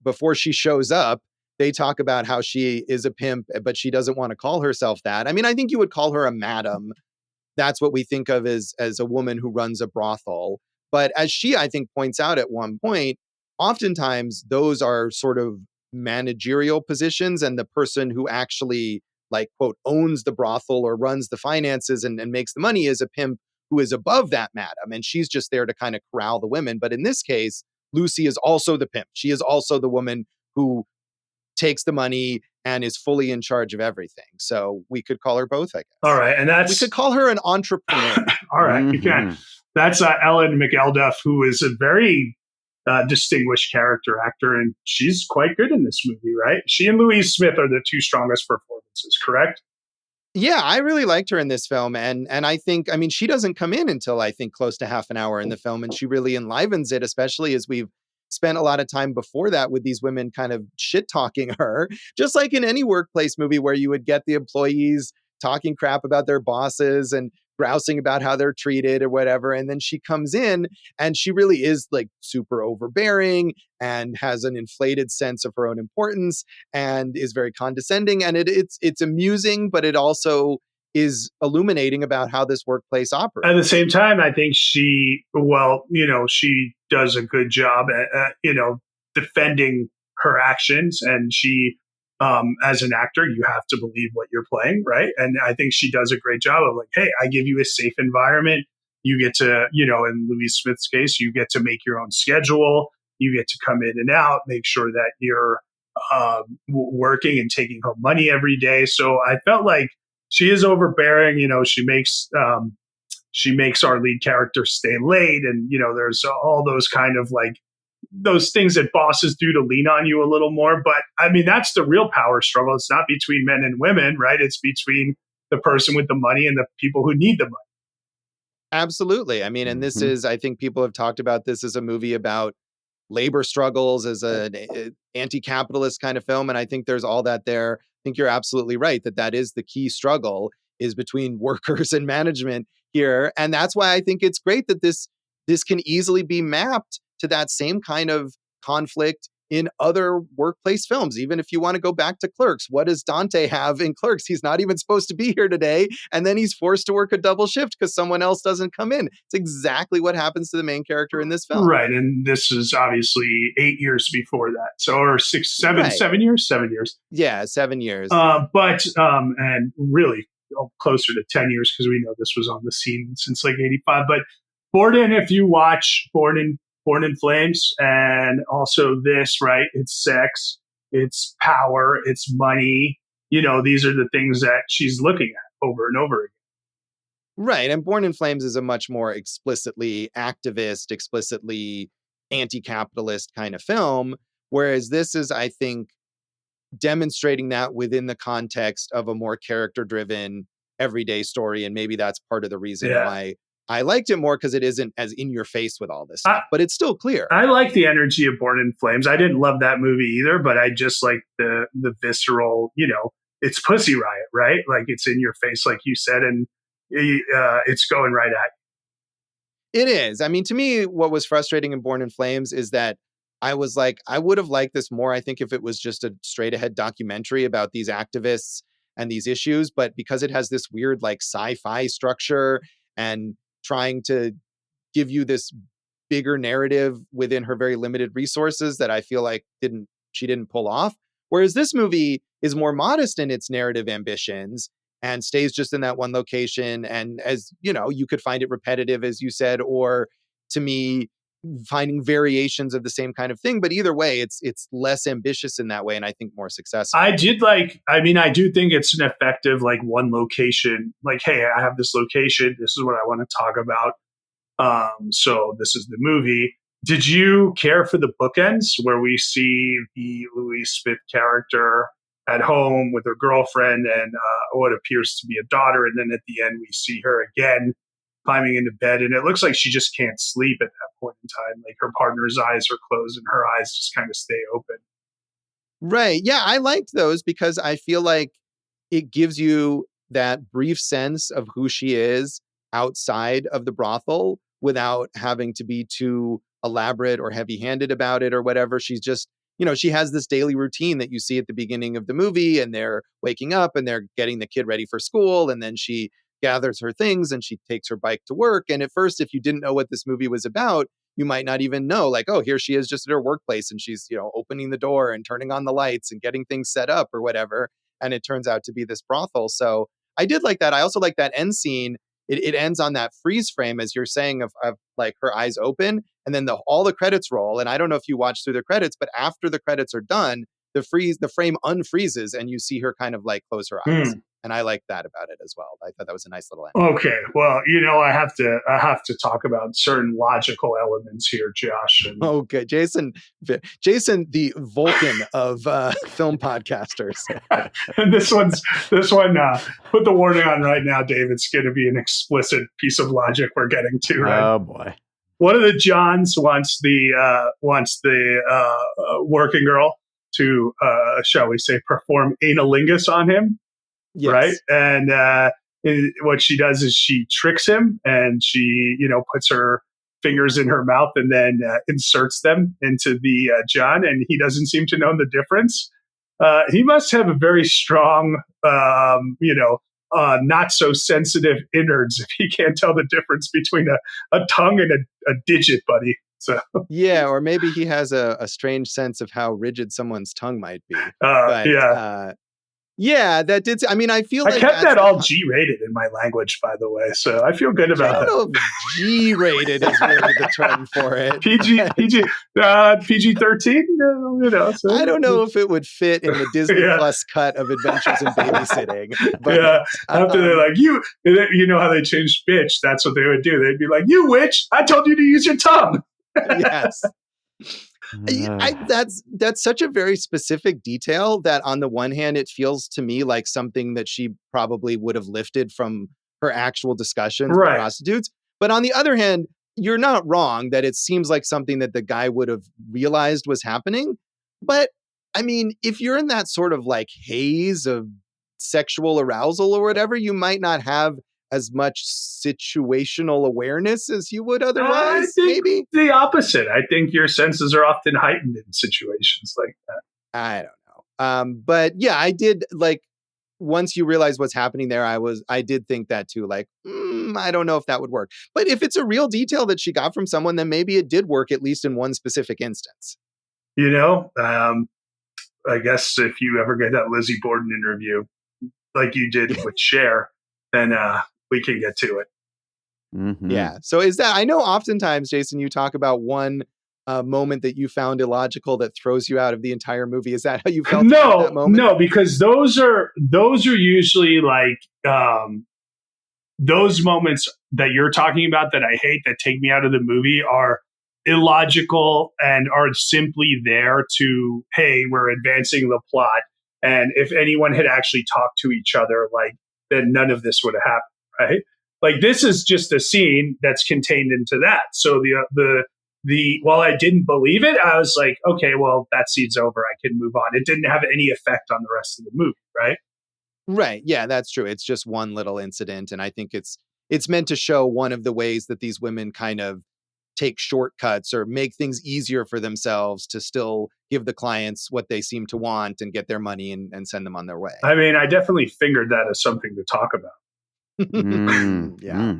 before she shows up, they talk about how she is a pimp, but she doesn't want to call herself that. I mean, I think you would call her a madam. That's what we think of as a woman who runs a brothel. But as she, I think, points out at one point, oftentimes those are sort of managerial positions, and the person who actually, like, quote, owns the brothel or runs the finances and makes the money is a pimp who is above that madam. And she's just there to kind of corral the women. But in this case, Lucy is also the pimp. She is also the woman who takes the money and is fully in charge of everything. So we could call her both, I guess. All right. And we could call her an entrepreneur. All right. You can. That's Ellen McElduff, who is a very distinguished character actor, and she's quite good in this movie, right? She and Louise Smith are the two strongest performances, correct? Yeah, I really liked her in this film. And I think, I mean, she doesn't come in until, I think, close to half an hour in the film, and she really enlivens it, especially as we've spent a lot of time before that with these women kind of shit talking her, just like in any workplace movie where you would get the employees talking crap about their bosses and grousing about how they're treated or whatever. And then she comes in and she really is like super overbearing and has an inflated sense of her own importance and is very condescending. And it's amusing, but it also is illuminating about how this workplace operates. At the same time, I think she does a good job at defending her actions, and she, as an actor, you have to believe what you're playing, right? And I think she does a great job of like, hey, I give you a safe environment. You get to, in Louise Smith's case, you get to make your own schedule. You get to come in and out, make sure that you're working and taking home money every day. So I felt like she is overbearing. She makes our lead character stay late, and there's all those kind of like those things that bosses do to lean on you a little more. But I mean, that's the real power struggle. It's not between men and women, right? It's between the person with the money and the people who need the money. Absolutely. I mean, and this is, I think people have talked about this as a movie about labor struggles, as an anti-capitalist kind of film. And I think there's all that there. I think you're absolutely right that is the key struggle, is between workers and management here. And that's why I think it's great that this can easily be mapped to that same kind of conflict in other workplace films. Even if you want to go back to Clerks, what does Dante have in Clerks? He's not even supposed to be here today, and then he's forced to work a double shift because someone else doesn't come in. It's exactly what happens to the main character in this film. Right, and this is obviously 8 years before that. So, or 7 years? 7 years. Yeah, 7 years. And really closer to 10 years, because we know this was on the scene since like 85. But Borden, if you watch Born in Flames, and also this, right? It's sex, it's power, it's money. These are the things that she's looking at over and over again. Right. And Born in Flames is a much more explicitly activist, explicitly anti-capitalist kind of film. Whereas this is, I think, demonstrating that within the context of a more character-driven everyday story. And maybe that's part of the reason why I liked it more, because it isn't as in your face with all this stuff, but it's still clear. I like the energy of Born in Flames. I didn't love that movie either, but I just like the visceral, it's Pussy Riot, right? Like, it's in your face, like you said, and it's going right at you. It is. I mean, to me, what was frustrating in Born in Flames is that I was like, I would have liked this more, I think, if it was just a straight ahead documentary about these activists and these issues. But because it has this weird like sci-fi structure and trying to give you this bigger narrative within her very limited resources that I feel like she didn't pull off. Whereas this movie is more modest in its narrative ambitions and stays just in that one location. And as you know, you could find it repetitive, as you said, or to me, finding variations of the same kind of thing. But either way, it's less ambitious in that way, and I think more successful. I do think it's an effective, like, one location, like, hey, I have this location, this is what I want to talk about. So this is the movie. Did you care for the bookends where we see the Louise Smith character at home with her girlfriend and what appears to be a daughter, and then at the end we see her again climbing into bed, and it looks like she just can't sleep at that point in time. Like, her partner's eyes are closed and her eyes just kind of stay open. Right. Yeah, I liked those because I feel like it gives you that brief sense of who she is outside of the brothel without having to be too elaborate or heavy-handed about it or whatever. She's just, she has this daily routine that you see at the beginning of the movie, and they're waking up and they're getting the kid ready for school, and then she gathers her things and she takes her bike to work. And at first, if you didn't know what this movie was about, you might not even know, like, oh, here she is just at her workplace and she's, opening the door and turning on the lights and getting things set up or whatever. And it turns out to be this brothel. So I did like that. I also like that end scene. It ends on that freeze frame, as you're saying, of like her eyes open, and then all the credits roll. And I don't know if you watch through the credits, but after the credits are done, the frame unfreezes and you see her kind of like close her eyes. And I like that about it as well. I thought that was a nice little end. Okay, well, I have to talk about certain logical elements here, Josh. And okay, Jason, the Vulcan of film podcasters. And this one, put the warning on right now, Dave. It's going to be an explicit piece of logic we're getting to. Right? Oh boy. One of the Johns wants the working girl to, shall we say, perform analingus on him. Yes. Right. And what she does is she tricks him, and she, puts her fingers in her mouth and then inserts them into the John. And he doesn't seem to know the difference. He must have a very strong, not so sensitive innards if he can't tell the difference between a tongue and a digit, buddy. So yeah, or maybe he has a strange sense of how rigid someone's tongue might be. Yeah, that did. I mean, I feel I kept that all G-rated in my language, by the way, so I feel good about that. I don't know if G-rated is really the term for it. PG-13. So. I don't know if it would fit in the Disney Plus cut of Adventures in Babysitting. But, after they're like, you know how they changed bitch? That's what they would do. They'd be like, "You witch! I told you to use your tongue." Yes. That's such a very specific detail that on the one hand, it feels to me like something that she probably would have lifted from her actual discussions with prostitutes. But on the other hand, you're not wrong that it seems like something that the guy would have realized was happening. But I mean, if you're in that sort of like haze of sexual arousal or whatever, you might not have as much situational awareness as you would otherwise. Maybe the opposite. I think your senses are often heightened in situations like that. I don't know. But yeah, I did like, once you realize what's happening there, I did think that too. Like, I don't know if that would work. But if it's a real detail that she got from someone, then maybe it did work, at least in one specific instance. I guess if you ever get that Lizzie Borden interview, like you did with Cher, then we can get to it. Mm-hmm. Yeah. So is that, I know oftentimes, Jason, you talk about one moment that you found illogical that throws you out of the entire movie. Is that how you felt about that moment? No, because those are usually like those moments that you're talking about that I hate, that take me out of the movie, are illogical and are simply there to, hey, we're advancing the plot. And if anyone had actually talked to each other, like, then none of this would have happened. Right? Like, this is just a scene that's contained into that. So the while I didn't believe it, I was like, okay, well, that scene's over. I can move on. It didn't have any effect on the rest of the movie, right? Right. Yeah, that's true. It's just one little incident. And I think it's meant to show one of the ways that these women kind of take shortcuts or make things easier for themselves to still give the clients what they seem to want and get their money and send them on their way. I mean, I definitely fingered that as something to talk about. Yeah.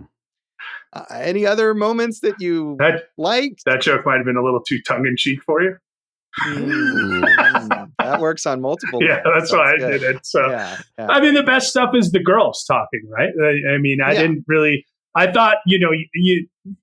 Any other moments that you liked? That joke might have been a little too tongue-in-cheek for you. That works on multiple Yeah, levels. that's why I did it. So, yeah. I mean, the best stuff is the girls talking, right? I mean, I didn't really. I thought,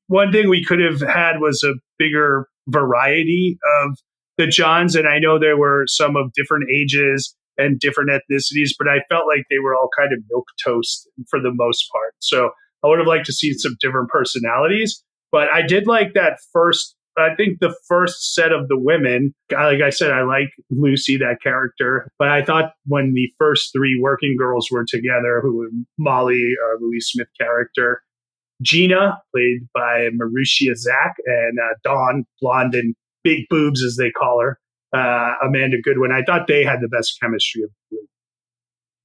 one thing we could have had was a bigger variety of the Johns, and I know there were some of different ages and different ethnicities, but I felt like they were all kind of milquetoast for the most part. So I would have liked to see some different personalities, but I did like that first. I think the first set of the women, like I said, I like Lucy, that character, but I thought when the first three working girls were together, who were Molly, Louise Smith character, Gina, played by Marusia Zach, and Dawn, blonde and big boobs, as they call her, Amanda Goodwin. I thought they had the best chemistry of the group.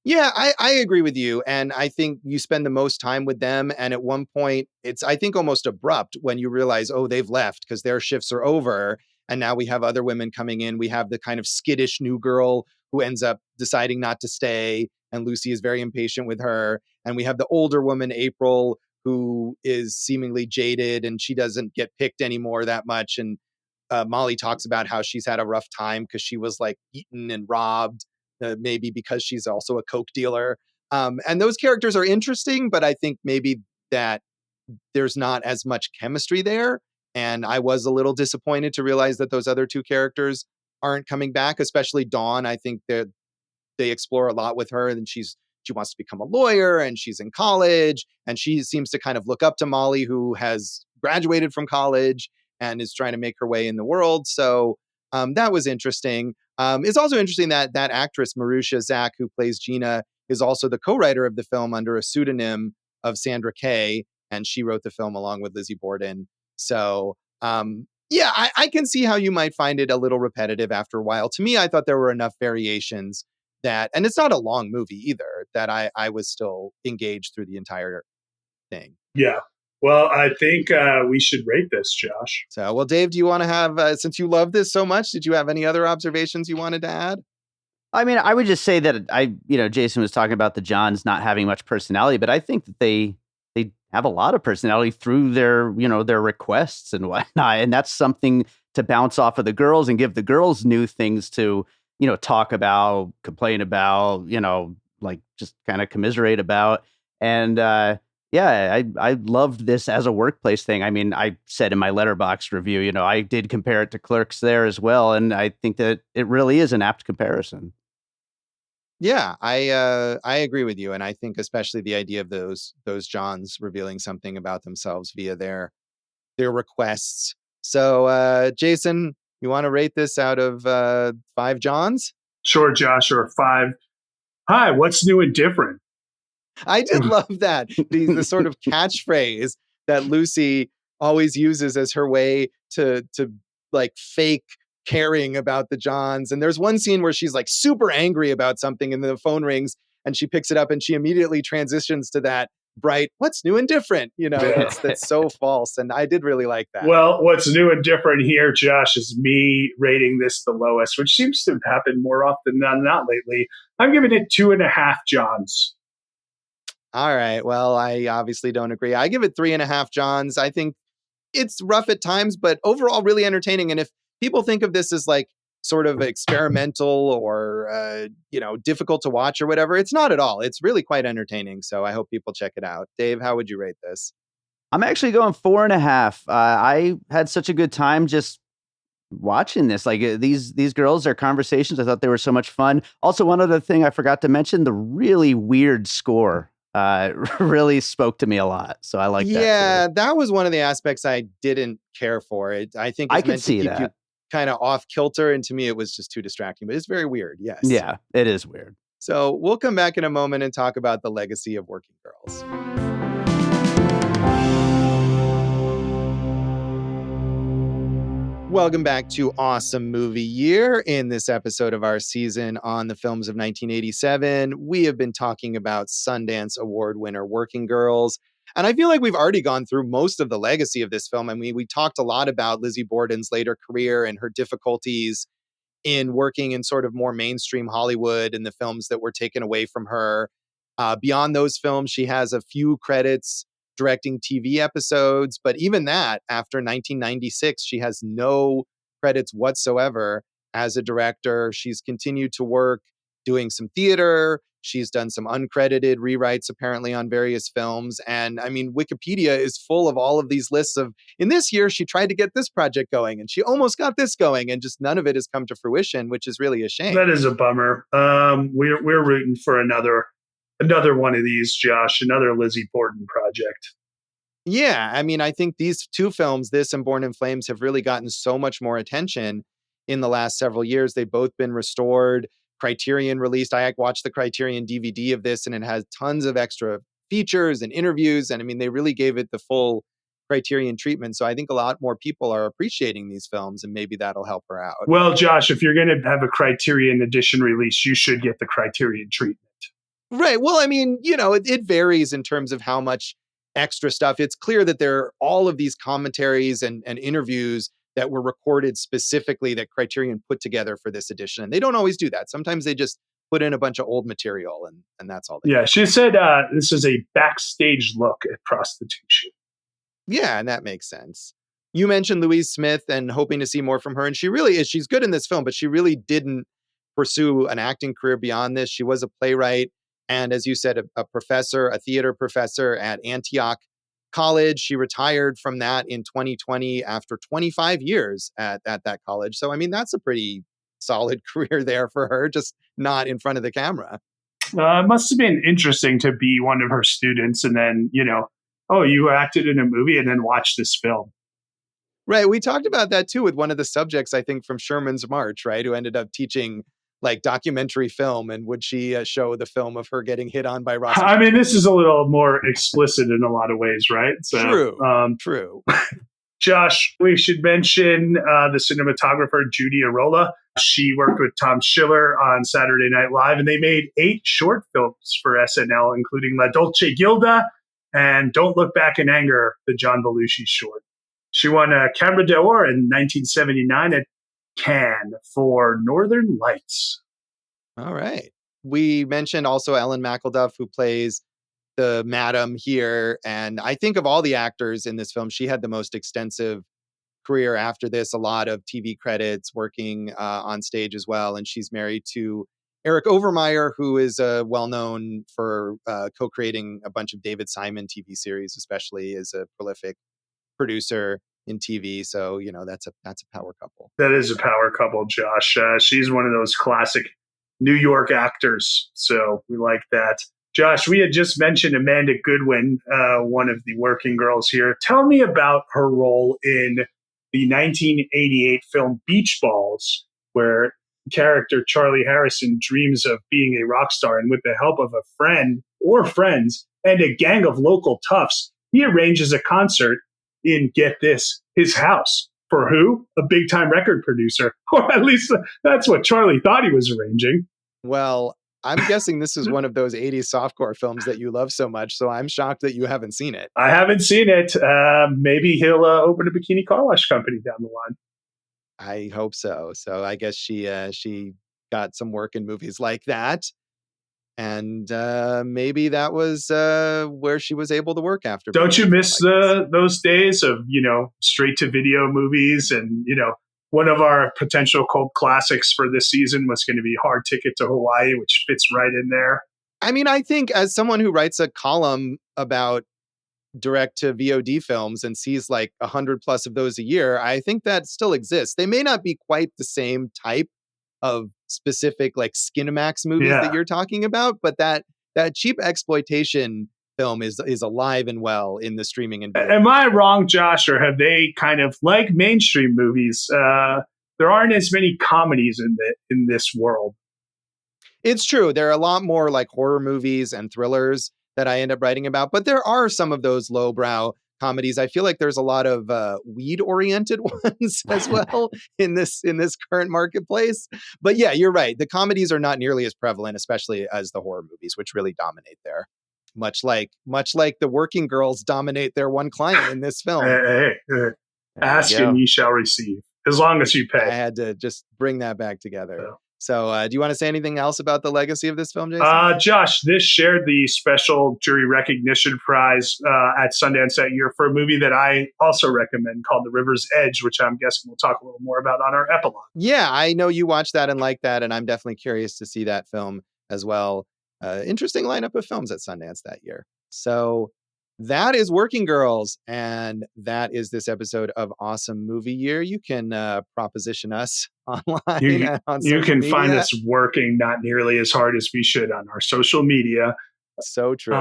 Yeah, I agree with you. And I think you spend the most time with them. And at one point, it's, I think, almost abrupt when you realize, oh, they've left because their shifts are over. And now we have other women coming in. We have the kind of skittish new girl who ends up deciding not to stay. And Lucy is very impatient with her. And we have the older woman, April, who is seemingly jaded and she doesn't get picked anymore that much. And Molly talks about how she's had a rough time because she was like eaten and robbed. Maybe because she's also a coke dealer. And those characters are interesting, but I think maybe that there's not as much chemistry there. And I was a little disappointed to realize that those other two characters aren't coming back, especially Dawn. I think that they explore a lot with her, and she wants to become a lawyer, and she's in college, and she seems to kind of look up to Molly, who has graduated from college and is trying to make her way in the world. So that was interesting. It's also interesting that that actress, Marusia Zach, who plays Gina, is also the co-writer of the film under a pseudonym of Sandra Kay, and she wrote the film along with Lizzie Borden. So, yeah, I can see how you might find it a little repetitive after a while. To me, I thought there were enough variations that, and it's not a long movie either, that I was still engaged through the entire thing. Yeah. Well, I think we should rate this, Josh. So, well, Dave, do you want to have, since you love this so much, did you have any other observations you wanted to add? I mean, I would just say that Jason was talking about the Johns not having much personality, but I think that they have a lot of personality through their requests and whatnot. And that's something to bounce off of the girls and give the girls new things to, talk about, complain about, like just kind of commiserate about. And, yeah, I loved this as a workplace thing. I mean, I said in my Letterboxd review, I did compare it to Clerks there as well, and I think that it really is an apt comparison. Yeah, I agree with you, and I think especially the idea of those Johns revealing something about themselves via their requests. So, Jason, you want to rate this out of 5 Johns? Sure, Josh, or 5. Hi, what's new and different? I did love that. The sort of catchphrase that Lucy always uses as her way to like fake caring about the Johns. And there's one scene where she's like super angry about something and the phone rings and she picks it up and she immediately transitions to that bright, what's new and different? That's so false. And I did really like that. Well, what's new and different here, Josh, is me rating this the lowest, which seems to happen more often than not lately. I'm giving it 2.5 Johns. All right. Well, I obviously don't agree. I give it 3.5 Johns. I think it's rough at times, but overall really entertaining. And if people think of this as like sort of experimental or, difficult to watch or whatever, it's not at all. It's really quite entertaining. So I hope people check it out. Dave, how would you rate this? I'm actually going 4.5. I had such a good time just watching this. Like these girls, their conversations, I thought they were so much fun. Also, one other thing I forgot to mention, the really weird score really spoke to me a lot. So I like that. Yeah, that was one of the aspects I didn't care for. I think it's meant to keep you kind of off kilter. And to me, it was just too distracting, but it's very weird. Yes. Yeah, it is weird. So we'll come back in a moment and talk about the legacy of Working Girls. Welcome back to Awesome Movie Year. In this episode of our season on the films of 1987, we have been talking about Sundance Award winner Working Girls. And I feel like we've already gone through most of the legacy of this film. I mean, we talked a lot about Lizzie Borden's later career and her difficulties in working in sort of more mainstream Hollywood and the films that were taken away from her. Beyond those films, she has a few credits directing TV episodes. But even that, after 1996, she has no credits whatsoever as a director. She's continued to work doing some theater. She's done some uncredited rewrites apparently on various films. And I mean, Wikipedia is full of all of these lists of, in this year, she tried to get this project going and she almost got this going, and just none of it has come to fruition, which is really a shame. That is a bummer. We're rooting for another one of these, Josh, another Lizzie Borden project. Yeah, I mean, I think these two films, this and Born in Flames, have really gotten so much more attention in the last several years. They've both been restored. Criterion released, I watched the Criterion DVD of this, and it has tons of extra features and interviews. And I mean, they really gave it the full Criterion treatment. So I think a lot more people are appreciating these films, and maybe that'll help her out. Well, Josh, if you're going to have a Criterion edition release, you should get the Criterion treatment. Right. Well, I mean, it varies in terms of how much extra stuff. It's clear that there are all of these commentaries and interviews that were recorded specifically that Criterion put together for this edition. And they don't always do that. Sometimes they just put in a bunch of old material and that's all they do. She said this is a backstage look at prostitution. Yeah, and that makes sense. You mentioned Louise Smith and hoping to see more from her. And she really is. She's good in this film, but she really didn't pursue an acting career beyond this. She was a playwright. And as you said, a theater professor at Antioch College. She retired from that in 2020 after 25 years at that college. So, I mean, that's a pretty solid career there for her, just not in front of the camera. It must have been interesting to be one of her students and then, you acted in a movie and then watch this film. Right. We talked about that, too, with one of the subjects, I think, from Sherman's March, right, who ended up teaching like documentary film, and would she show the film of her getting hit on by Ross? I mean, this is a little more explicit in a lot of ways, right? So, true. Josh, we should mention the cinematographer Judy Arola. She worked with Tom Schiller on Saturday Night Live, and they made 8 short films for SNL, including La Dolce Gilda and Don't Look Back in Anger, the John Belushi short. She won a Camera d'Or in 1979 at Cannes for Northern Lights. All right. We mentioned also Ellen McElduff, who plays the madam here. And I think of all the actors in this film, she had the most extensive career after this, a lot of TV credits, working on stage as well. And she's married to Eric Overmyer, who is well-known for co-creating a bunch of David Simon TV series, especially as a prolific producer in TV. So, that's a power couple. That is a power couple, Josh. She's one of those classic New York actors. So we like that. Josh, we had just mentioned Amanda Goodwin, one of the working girls here. Tell me about her role in the 1988 film Beach Balls, where character Charlie Harrison dreams of being a rock star, and with the help of a friend or friends and a gang of local toughs, he arranges a concert in, get this, his house. For who? A big-time record producer. Or at least that's what Charlie thought he was arranging. Well, I'm guessing this is one of those 80s softcore films that you love so much, so I'm shocked that you haven't seen it. I haven't seen it. Maybe he'll open a bikini car wash company down the line. I hope so. So I guess she got some work in movies like that. And maybe that was where she was able to work after. Don't you miss those days of, straight to video movies? And, one of our potential cult classics for this season was going to be Hard Ticket to Hawaii, which fits right in there. I mean, I think as someone who writes a column about direct to VOD films and sees like 100 plus of those a year, I think that still exists. They may not be quite the same type of specific like Skinamax movies that you're talking about, but that cheap exploitation film is alive and well in the streaming environment. Am I wrong, Josh, or have they kind of, like mainstream movies, there aren't as many comedies in this world? It's true. There are a lot more like horror movies and thrillers that I end up writing about, but there are some of those lowbrow comedies. I feel like there's a lot of weed-oriented ones as well in this current marketplace. But yeah, you're right. The comedies are not nearly as prevalent, especially as the horror movies, which really dominate there. Much like the working girls dominate their one client in this film. Ask and ye shall receive, as long as you pay. I had to just bring that back together. So do you want to say anything else about the legacy of this film, Jason? Josh, this shared the special jury recognition prize at Sundance that year for a movie that I also recommend called The River's Edge, which I'm guessing we'll talk a little more about on our epilogue. Yeah, I know you watched that and liked that, and I'm definitely curious to see that film as well. Interesting lineup of films at Sundance that year. So that is Working Girls, and that is this episode of Awesome Movie Year. You can proposition us online. You can find us working not nearly as hard as we should on our social media. So true.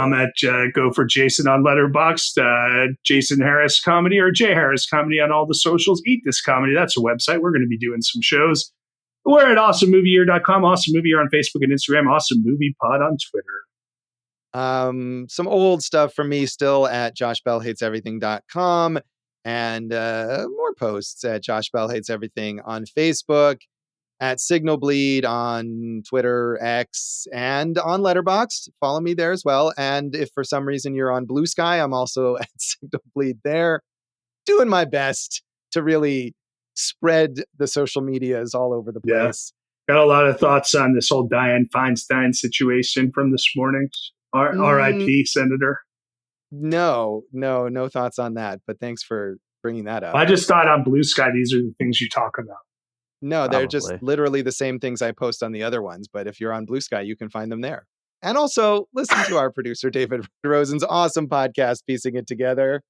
Go for Jason on Letterboxd, Jason Harris Comedy, or J Harris Comedy on all the socials. Eat This Comedy, that's a website. We're going to be doing some shows. We're at awesomemovieyear.com, Awesome Movie Year on Facebook and Instagram, Awesome Movie Pod on Twitter. Some old stuff from me still at joshbellhateseverything.com, and more posts at Josh Bell Hates Everything on Facebook, at Signal Bleed on Twitter, X, and on Letterboxd. Follow me there as well. And if for some reason you're on Blue Sky, I'm also at Signal Bleed there, doing my best to really spread the social medias all over the place. Yeah. Got a lot of thoughts on this whole Dianne Feinstein situation from this morning. R.I.P. Senator. No thoughts on that, but thanks for bringing that up. I just thought on Blue Sky, these are the things you talk about. No, they're just literally the same things I post on the other ones, but if you're on Blue Sky, you can find them there. And also listen to our producer, David Rosen's awesome podcast, Piecing It Together.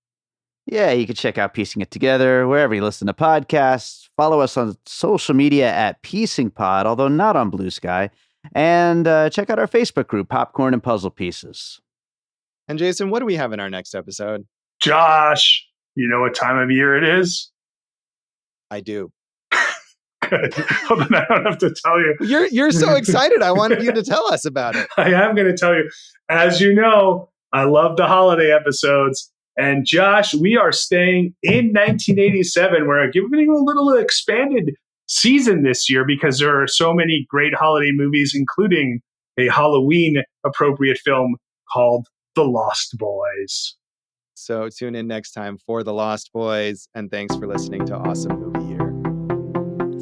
Yeah, you can check out Piecing It Together wherever you listen to podcasts. Follow us on social media at Piecing Pod, although not on Blue Sky. And check out our Facebook group, Popcorn and Puzzle Pieces. And Jason, what do we have in our next episode? Josh, you know what time of year it is? I do. Good. Well, then I don't have to tell you. You're so excited. I wanted you to tell us about it. I am going to tell you. As you know, I love the holiday episodes. And Josh, we are staying in 1987. We're giving a little expanded season this year because there are so many great holiday movies, including a Halloween-appropriate film called The Lost Boys. So tune in next time for The Lost Boys, and thanks for listening to Awesome Movie Year.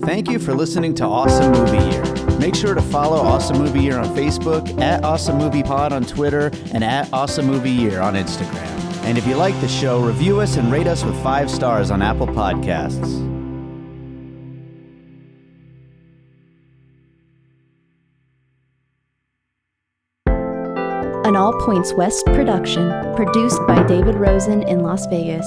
Thank you for listening to Awesome Movie Year. Make sure to follow Awesome Movie Year on Facebook, at Awesome Movie Pod on Twitter, and at Awesome Movie Year on Instagram. And if you like the show, review us and rate us with 5 stars on Apple Podcasts. An All Points West production, produced by David Rosen in Las Vegas.